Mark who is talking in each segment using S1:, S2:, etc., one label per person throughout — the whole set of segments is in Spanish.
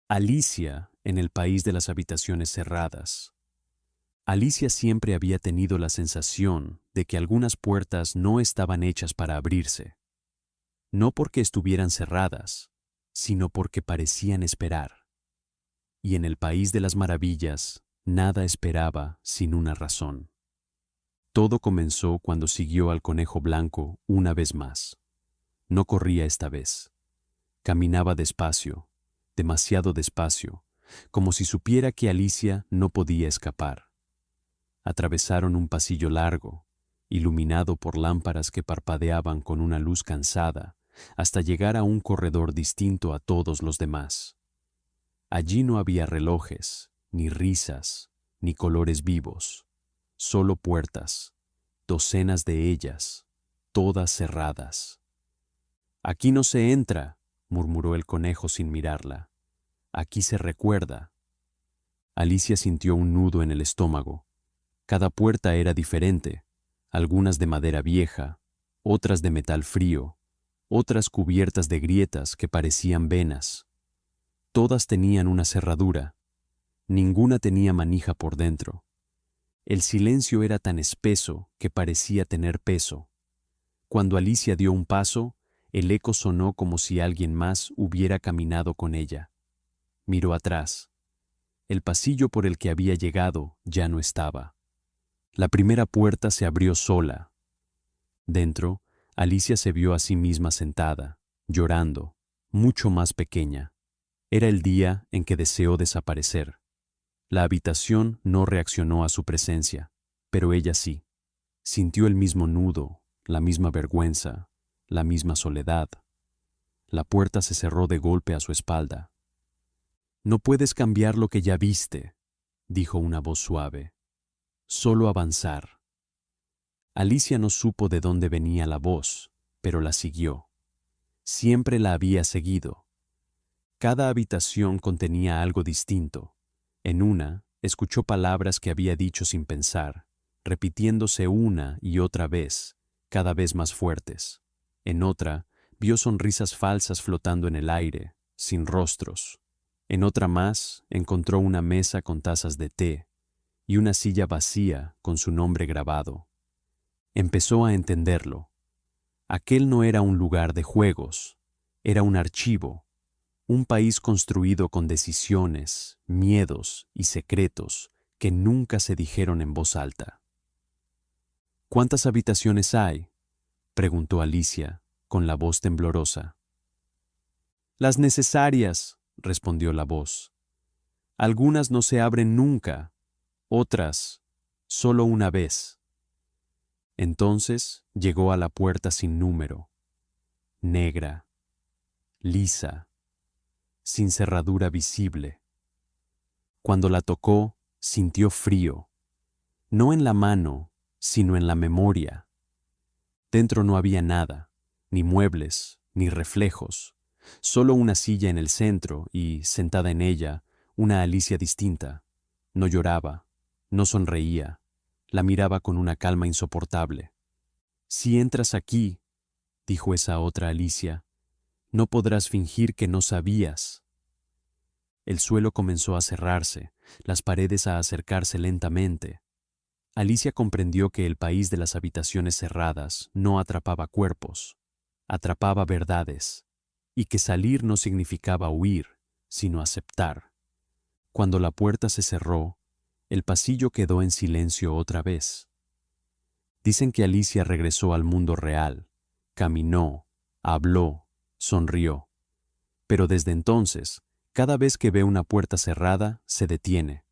S1: Alicia en el país de las habitaciones cerradas. Alicia siempre había tenido la sensación de que algunas puertas no estaban hechas para abrirse, no porque estuvieran cerradas, sino porque parecían esperar. Y en el país de las maravillas, nada esperaba sin una razón. Todo comenzó cuando siguió al conejo blanco una vez más. No corría esta vez. Caminaba despacio, demasiado despacio, como si supiera que Alicia no podía escapar. Atravesaron un pasillo largo, iluminado por lámparas que parpadeaban con una luz cansada, hasta llegar a un corredor distinto a todos los demás. Allí no había relojes, ni risas, ni colores vivos, solo puertas, docenas de ellas, todas cerradas. «Aquí no se entra», murmuró el conejo sin mirarla. «Aquí se recuerda». Alicia sintió un nudo en el estómago. Cada puerta era diferente, algunas de madera vieja, otras de metal frío, otras cubiertas de grietas que parecían venas. Todas tenían una cerradura, ninguna tenía manija por dentro. El silencio era tan espeso que parecía tener peso. Cuando Alicia dio un paso, el eco sonó como si alguien más hubiera caminado con ella. Miró atrás. El pasillo por el que había llegado ya no estaba. La primera puerta se abrió sola. Dentro, Alicia se vio a sí misma sentada, llorando, mucho más pequeña. Era el día en que deseó desaparecer. La habitación no reaccionó a su presencia, pero ella sí. Sintió el mismo nudo, la misma vergüenza, la misma soledad. La puerta se cerró de golpe a su espalda. «No puedes cambiar lo que ya viste», dijo una voz suave. «Solo avanzar». Alicia no supo de dónde venía la voz, pero la siguió. Siempre la había seguido. Cada habitación contenía algo distinto. En una, escuchó palabras que había dicho sin pensar, repitiéndose una y otra vez, cada vez más fuertes. En otra, vio sonrisas falsas flotando en el aire, sin rostros. En otra más, encontró una mesa con tazas de té y una silla vacía con su nombre grabado. Empezó a entenderlo. Aquel no era un lugar de juegos, era un archivo, un país construido con decisiones, miedos y secretos que nunca se dijeron en voz alta. «¿Cuántas habitaciones hay?», preguntó Alicia, con la voz temblorosa. «Las necesarias», respondió la voz. «Algunas no se abren nunca, otras, solo una vez». Entonces llegó a la puerta sin número, negra, lisa, sin cerradura visible. Cuando la tocó, sintió frío, no en la mano, sino en la memoria. Dentro no había nada, ni muebles, ni reflejos, solo una silla en el centro y, sentada en ella, una Alicia distinta. No lloraba, no sonreía, la miraba con una calma insoportable. «Si entras aquí», dijo esa otra Alicia, «no podrás fingir que no sabías». El suelo comenzó a cerrarse, las paredes a acercarse lentamente. Alicia comprendió que el país de las habitaciones cerradas no atrapaba cuerpos, atrapaba verdades, y que salir no significaba huir, sino aceptar. Cuando la puerta se cerró, el pasillo quedó en silencio otra vez. Dicen que Alicia regresó al mundo real, caminó, habló, sonrió. Pero desde entonces, cada vez que ve una puerta cerrada, se detiene,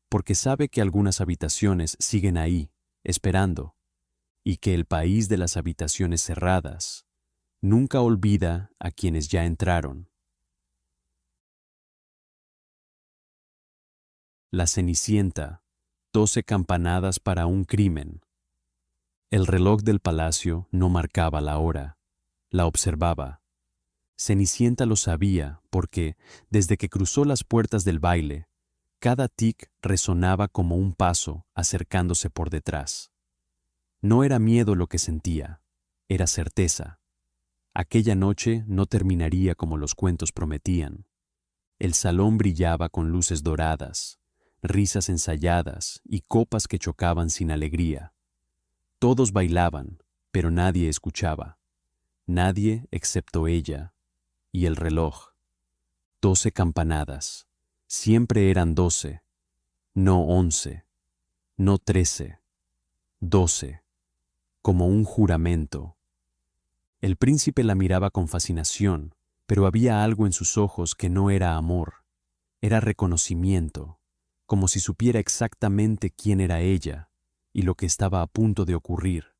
S1: porque sabe que algunas habitaciones siguen ahí, esperando, y que el país de las habitaciones cerradas nunca olvida a quienes ya entraron. La Cenicienta, 12 campanadas para un crimen. El reloj del palacio no marcaba la hora, la observaba. Cenicienta lo sabía porque, desde que cruzó las puertas del baile, cada tic resonaba como un paso acercándose por detrás. No era miedo lo que sentía, era certeza. Aquella noche no terminaría como los cuentos prometían. El salón brillaba con luces doradas, risas ensayadas y copas que chocaban sin alegría. Todos bailaban, pero nadie escuchaba. Nadie excepto ella y el reloj. 12 campanadas. Siempre eran 12, no 11, no 13, 12, como un juramento. El príncipe la miraba con fascinación, pero había algo en sus ojos que no era amor, era reconocimiento, como si supiera exactamente quién era ella y lo que estaba a punto de ocurrir.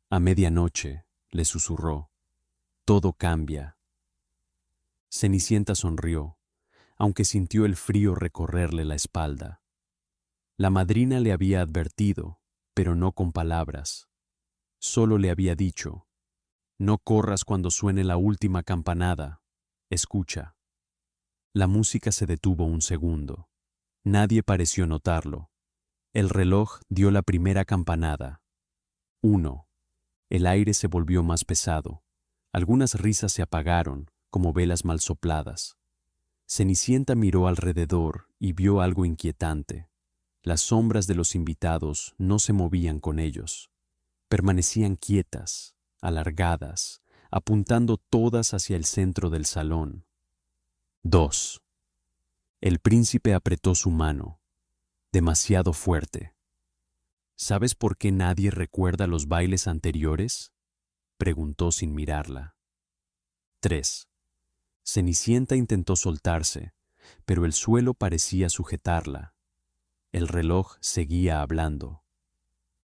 S1: A medianoche, le susurró, todo cambia. Cenicienta sonrió, aunque sintió el frío recorrerle la espalda. La madrina le había advertido, pero no con palabras. Solo le había dicho, no corras cuando suene la última campanada, escucha. La música se detuvo un segundo. Nadie pareció notarlo. El reloj dio la primera campanada. 1. El aire se volvió más pesado. Algunas risas se apagaron, como velas mal sopladas. Cenicienta miró alrededor y vio algo inquietante. Las sombras de los invitados no se movían con ellos. Permanecían quietas, alargadas, apuntando todas hacia el centro del salón. 2. El príncipe apretó su mano, demasiado fuerte. ¿Sabes por qué nadie recuerda los bailes anteriores?, preguntó sin mirarla. 3. Cenicienta intentó soltarse, pero el suelo parecía sujetarla. El reloj seguía hablando.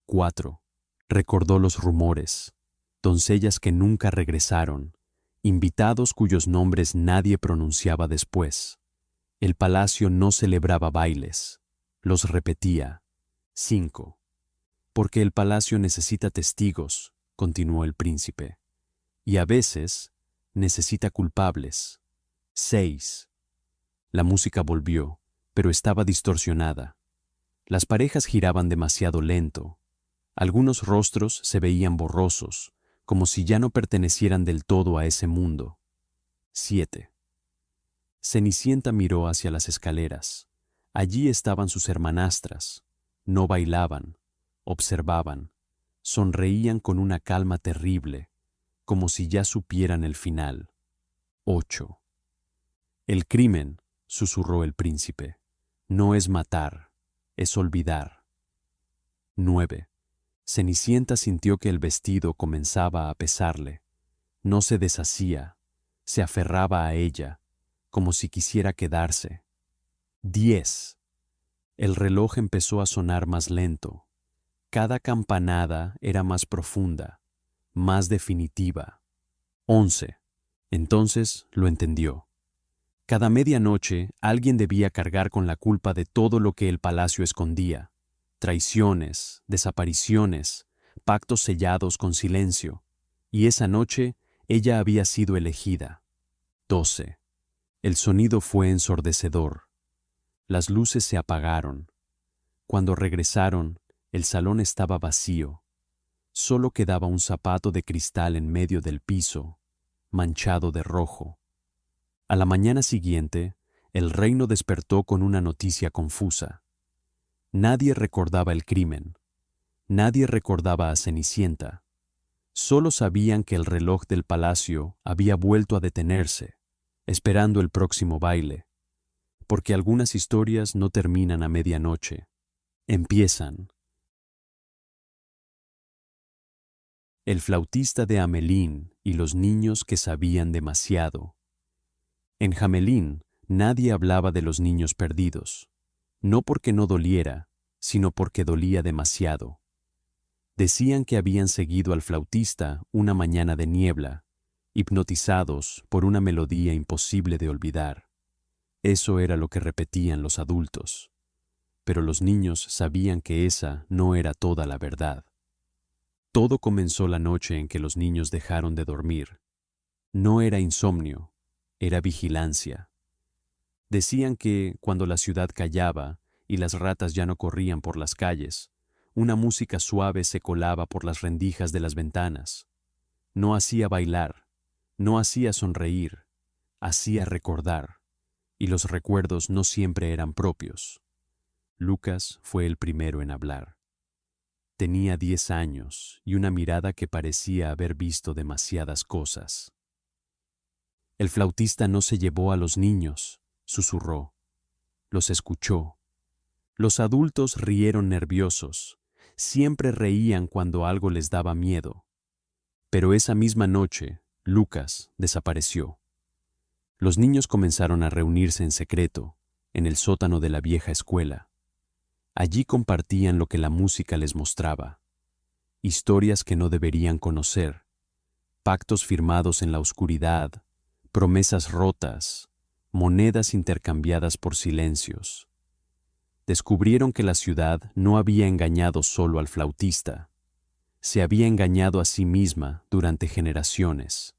S1: 4. Recordó los rumores, doncellas que nunca regresaron, invitados cuyos nombres nadie pronunciaba después. El palacio no celebraba bailes, los repetía. 5. Porque el palacio necesita testigos, continuó el príncipe, y a veces necesita culpables. 6. La música volvió, pero estaba distorsionada. Las parejas giraban demasiado lento. Algunos rostros se veían borrosos, como si ya no pertenecieran del todo a ese mundo. 7. Cenicienta miró hacia las escaleras. Allí estaban sus hermanastras. No bailaban, observaban, sonreían con una calma terrible, como si ya supieran el final. 8. El crimen, susurró el príncipe, no es matar, es olvidar. 9. Cenicienta sintió que el vestido comenzaba a pesarle. No se deshacía, se aferraba a ella, como si quisiera quedarse. 10. El reloj empezó a sonar más lento. Cada campanada era más profunda, más definitiva. 11. Entonces lo entendió. Cada medianoche alguien debía cargar con la culpa de todo lo que el palacio escondía. Traiciones, desapariciones, pactos sellados con silencio. Y esa noche ella había sido elegida. 12. El sonido fue ensordecedor. Las luces se apagaron. Cuando regresaron, el salón estaba vacío. Solo quedaba un zapato de cristal en medio del piso, manchado de rojo. A la mañana siguiente, el reino despertó con una noticia confusa. Nadie recordaba el crimen. Nadie recordaba a Cenicienta. Solo sabían que el reloj del palacio había vuelto a detenerse, esperando el próximo baile, porque algunas historias no terminan a medianoche, empiezan. El flautista de Hamelín y los niños que sabían demasiado. En Hamelín nadie hablaba de los niños perdidos, no porque no doliera, sino porque dolía demasiado. Decían que habían seguido al flautista una mañana de niebla, hipnotizados por una melodía imposible de olvidar. Eso era lo que repetían los adultos. Pero los niños sabían que esa no era toda la verdad. Todo comenzó la noche en que los niños dejaron de dormir. No era insomnio, era vigilancia. Decían que, cuando la ciudad callaba y las ratas ya no corrían por las calles, una música suave se colaba por las rendijas de las ventanas. No hacía bailar, no hacía sonreír, hacía recordar. y los recuerdos no siempre eran propios. Lucas fue el primero en hablar. Tenía 10 años y una mirada que parecía haber visto demasiadas cosas. El flautista no se llevó a los niños, susurró. Los escuchó. Los adultos rieron nerviosos. Siempre reían cuando algo les daba miedo. Pero esa misma noche, Lucas desapareció. Los niños comenzaron a reunirse en secreto, en el sótano de la vieja escuela. Allí compartían lo que la música les mostraba. Historias que no deberían conocer, pactos firmados en la oscuridad, promesas rotas, monedas intercambiadas por silencios. Descubrieron que la ciudad no había engañado solo al flautista, se había engañado a sí misma durante generaciones.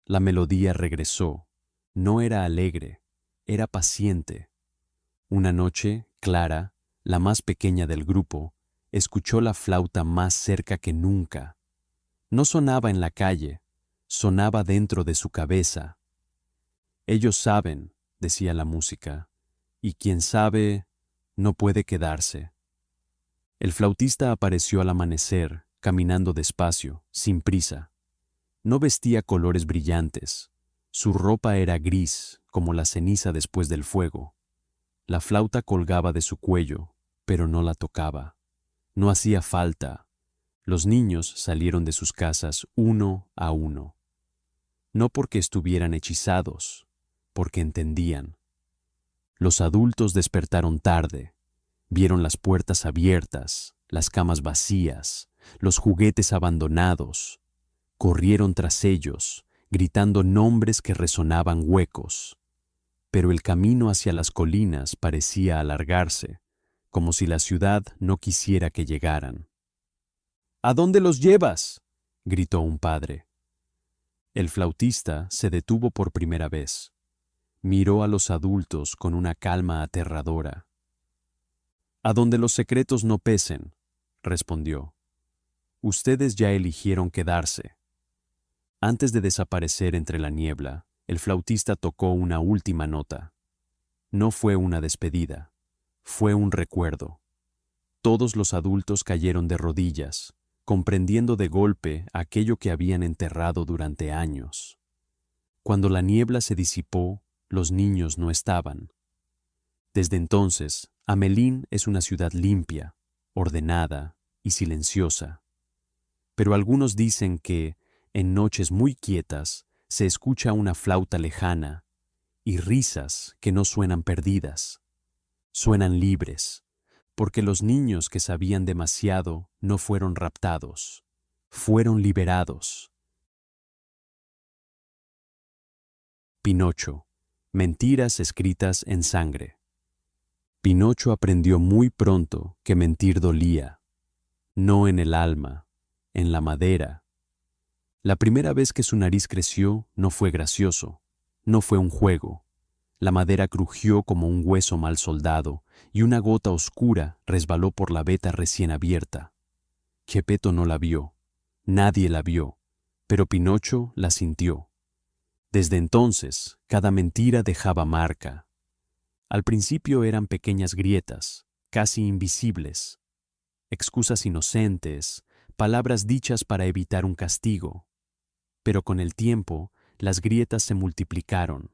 S1: La melodía regresó, no era alegre, era paciente. Una noche, Clara, la más pequeña del grupo, escuchó la flauta más cerca que nunca. No sonaba en la calle, sonaba dentro de su cabeza. Ellos saben, decía la música, y quien sabe, no puede quedarse. El flautista apareció al amanecer, caminando despacio, sin prisa. No vestía colores brillantes. Su ropa era gris, como la ceniza después del fuego. La flauta colgaba de su cuello, pero no la tocaba. No hacía falta. Los niños salieron de sus casas uno a uno. No porque estuvieran hechizados, porque entendían. Los adultos despertaron tarde. Vieron las puertas abiertas, las camas vacías, los juguetes abandonados. Corrieron tras ellos, gritando nombres que resonaban huecos. Pero el camino hacia las colinas parecía alargarse, como si la ciudad no quisiera que llegaran. ¿A dónde los llevas?, gritó un padre. El flautista se detuvo por primera vez. Miró a los adultos con una calma aterradora. A donde los secretos no pesen, respondió. Ustedes ya eligieron quedarse. Antes de desaparecer entre la niebla, el flautista tocó una última nota. No fue una despedida, fue un recuerdo. Todos los adultos cayeron de rodillas, comprendiendo de golpe aquello que habían enterrado durante años. Cuando la niebla se disipó, los niños no estaban. Desde entonces, Amelín es una ciudad limpia, ordenada y silenciosa. Pero algunos dicen que, en noches muy quietas, se escucha una flauta lejana y risas que no suenan perdidas. Suenan libres, porque los niños que sabían demasiado no fueron raptados, fueron liberados. Pinocho. Mentiras escritas en sangre. Pinocho aprendió muy pronto que mentir dolía, no en el alma, en la madera. La primera vez que su nariz creció no fue gracioso, no fue un juego. La madera crujió como un hueso mal soldado y una gota oscura resbaló por la veta recién abierta. Geppetto no la vio, nadie la vio, pero Pinocho la sintió. Desde entonces, cada mentira dejaba marca. Al principio eran pequeñas grietas, casi invisibles, excusas inocentes, palabras dichas para evitar un castigo. Pero con el tiempo, las grietas se multiplicaron,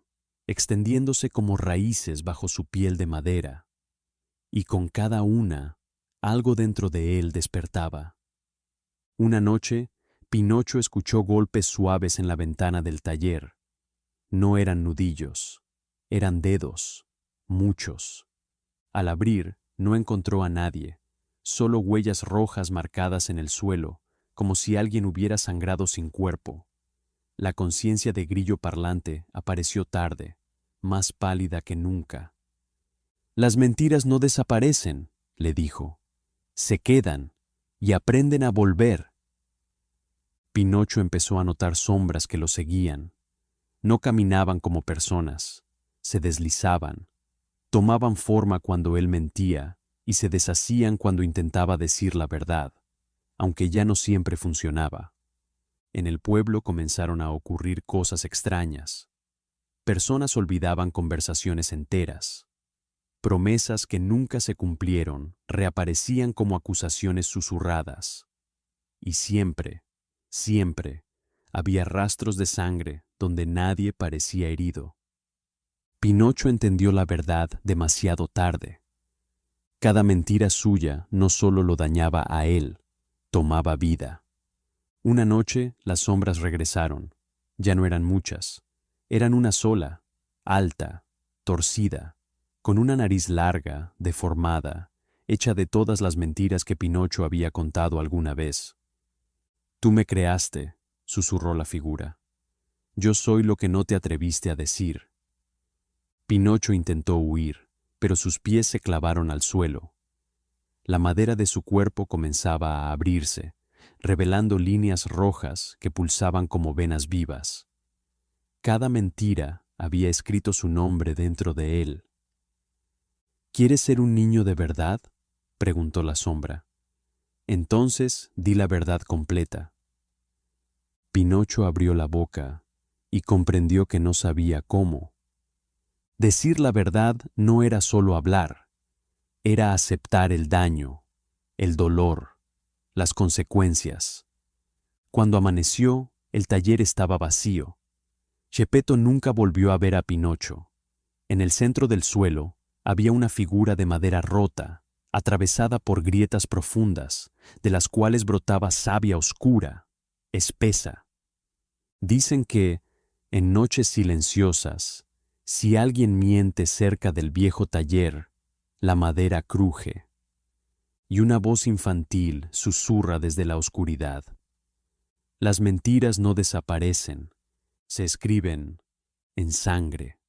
S1: extendiéndose como raíces bajo su piel de madera. Y con cada una, algo dentro de él despertaba. Una noche, Pinocho escuchó golpes suaves en la ventana del taller. No eran nudillos, eran dedos. Muchos. Al abrir, no encontró a nadie, solo huellas rojas marcadas en el suelo, como si alguien hubiera sangrado sin cuerpo. La conciencia de grillo parlante apareció tarde, más pálida que nunca. Las mentiras no desaparecen, le dijo. Se quedan y aprenden a volver. Pinocho empezó a notar sombras que lo seguían. No caminaban como personas, se deslizaban. Tomaban forma cuando él mentía y se deshacían cuando intentaba decir la verdad, aunque ya no siempre funcionaba. En el pueblo comenzaron a ocurrir cosas extrañas. personas olvidaban conversaciones enteras. Promesas que nunca se cumplieron reaparecían como acusaciones susurradas. Y siempre, siempre, había rastros de sangre donde nadie parecía herido. Pinocho entendió la verdad demasiado tarde. Cada mentira suya no solo lo dañaba a él, tomaba vida. Una noche las sombras regresaron. Ya no eran muchas. Eran una sola, alta, torcida, con una nariz larga, deformada, hecha de todas las mentiras que Pinocho había contado alguna vez. «Tú me creaste», susurró la figura. «Yo soy lo que no te atreviste a decir». Pinocho intentó huir, pero sus pies se clavaron al suelo. La madera de su cuerpo comenzaba a abrirse, revelando líneas rojas que pulsaban como venas vivas. Cada mentira había escrito su nombre dentro de él. «¿Quieres ser un niño de verdad?», preguntó la sombra. «Entonces di la verdad completa». Pinocho abrió la boca y comprendió que no sabía cómo. Decir la verdad no era solo hablar, era aceptar el daño, el dolor, las consecuencias. Cuando amaneció, el taller estaba vacío. Geppetto nunca volvió a ver a Pinocho. En el centro del suelo había una figura de madera rota, atravesada por grietas profundas, de las cuales brotaba savia oscura, espesa. Dicen que, en noches silenciosas, si alguien miente cerca del viejo taller, la madera cruje, y una voz infantil susurra desde la oscuridad. Las mentiras no desaparecen, se escriben en sangre.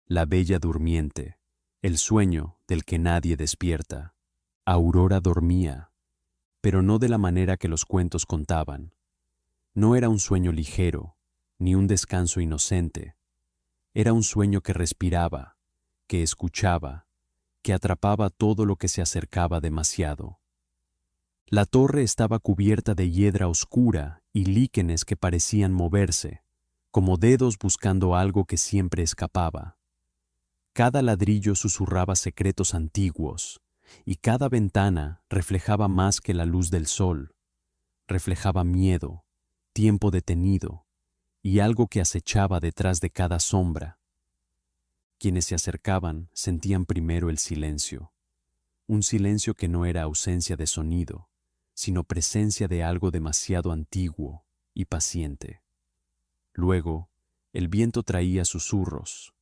S1: La Bella Durmiente, el sueño del que nadie despierta. Aurora dormía, pero no de la manera que los cuentos contaban. No era un sueño ligero, ni un descanso inocente. Era un sueño que respiraba, que escuchaba, que atrapaba todo lo que se acercaba demasiado. La torre estaba cubierta de hiedra oscura y líquenes que parecían moverse, como dedos buscando algo que siempre escapaba. Cada ladrillo susurraba secretos antiguos, y cada ventana reflejaba más que la luz del sol. Reflejaba miedo, tiempo detenido, y algo que acechaba detrás de cada sombra. Quienes se acercaban sentían primero el silencio, un silencio que no era ausencia de sonido, sino presencia de algo demasiado antiguo y paciente. Luego, el viento traía susurros,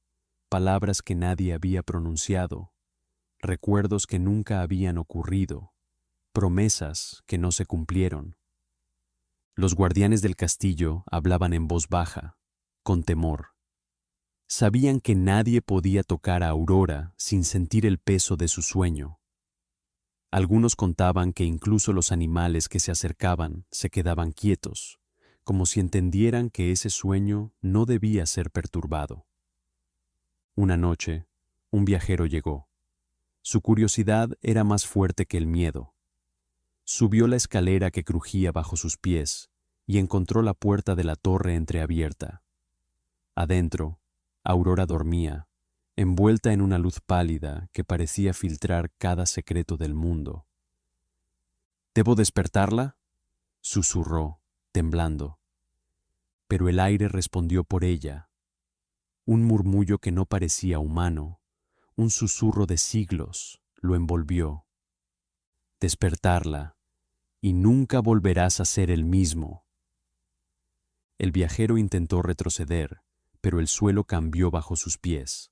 S1: palabras que nadie había pronunciado, recuerdos que nunca habían ocurrido, promesas que no se cumplieron. Los guardianes del castillo hablaban en voz baja, con temor. Sabían que nadie podía tocar a Aurora sin sentir el peso de su sueño. Algunos contaban que incluso los animales que se acercaban se quedaban quietos, como si entendieran que ese sueño no debía ser perturbado. Una noche, un viajero llegó. Su curiosidad era más fuerte que el miedo. Subió la escalera que crujía bajo sus pies y encontró la puerta de la torre entreabierta. Adentro, Aurora dormía, envuelta en una luz pálida que parecía filtrar cada secreto del mundo. «¿Debo despertarla?», susurró, temblando. Pero el aire respondió por ella. Un murmullo que no parecía humano, un susurro de siglos, lo envolvió. «Despertarla, y nunca volverás a ser el mismo». El viajero intentó retroceder, pero el suelo cambió bajo sus pies.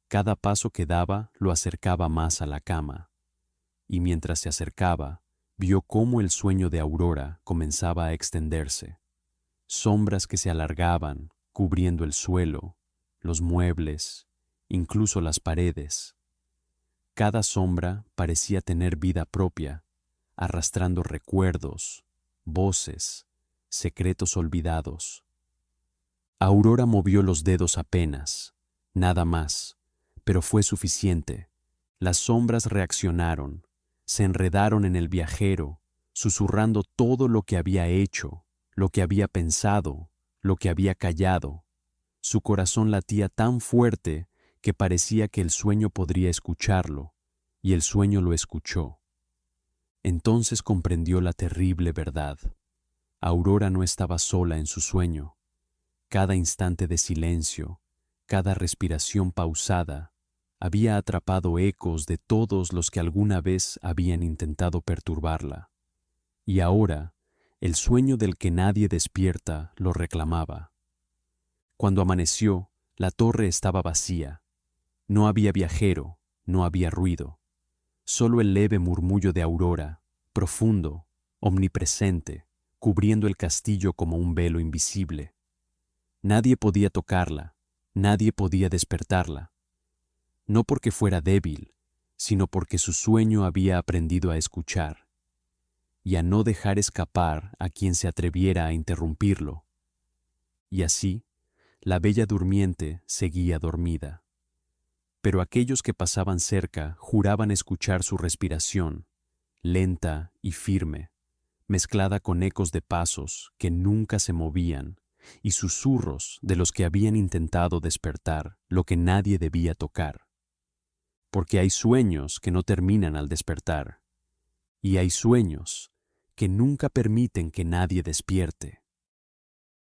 S1: Cada paso que daba lo acercaba más a la cama, y mientras se acercaba, vio cómo el sueño de Aurora comenzaba a extenderse. Sombras que se alargaban, cubriendo el suelo, los muebles, incluso las paredes. Cada sombra parecía tener vida propia, arrastrando recuerdos, voces, secretos olvidados. Aurora movió los dedos apenas, nada más, pero fue suficiente. Las sombras reaccionaron, se enredaron en el viajero, susurrando todo lo que había hecho, lo que había pensado, lo que había callado. Su corazón latía tan fuerte que parecía que el sueño podría escucharlo, y el sueño lo escuchó. Entonces comprendió la terrible verdad. Aurora no estaba sola en su sueño. Cada instante de silencio, cada respiración pausada, había atrapado ecos de todos los que alguna vez habían intentado perturbarla. Y ahora, el sueño del que nadie despierta lo reclamaba. Cuando amaneció, la torre estaba vacía. No había viajero, no había ruido. Solo el leve murmullo de Aurora, profundo, omnipresente, cubriendo el castillo como un velo invisible. Nadie podía tocarla, nadie podía despertarla. No porque fuera débil, sino porque su sueño había aprendido a escuchar y a no dejar escapar a quien se atreviera a interrumpirlo. Y así, la bella durmiente seguía dormida. Pero aquellos que pasaban cerca juraban escuchar su respiración, lenta y firme, mezclada con ecos de pasos que nunca se movían y susurros de los que habían intentado despertar lo que nadie debía tocar. Porque hay sueños que no terminan al despertar, y hay sueños que nunca permiten que nadie despierte.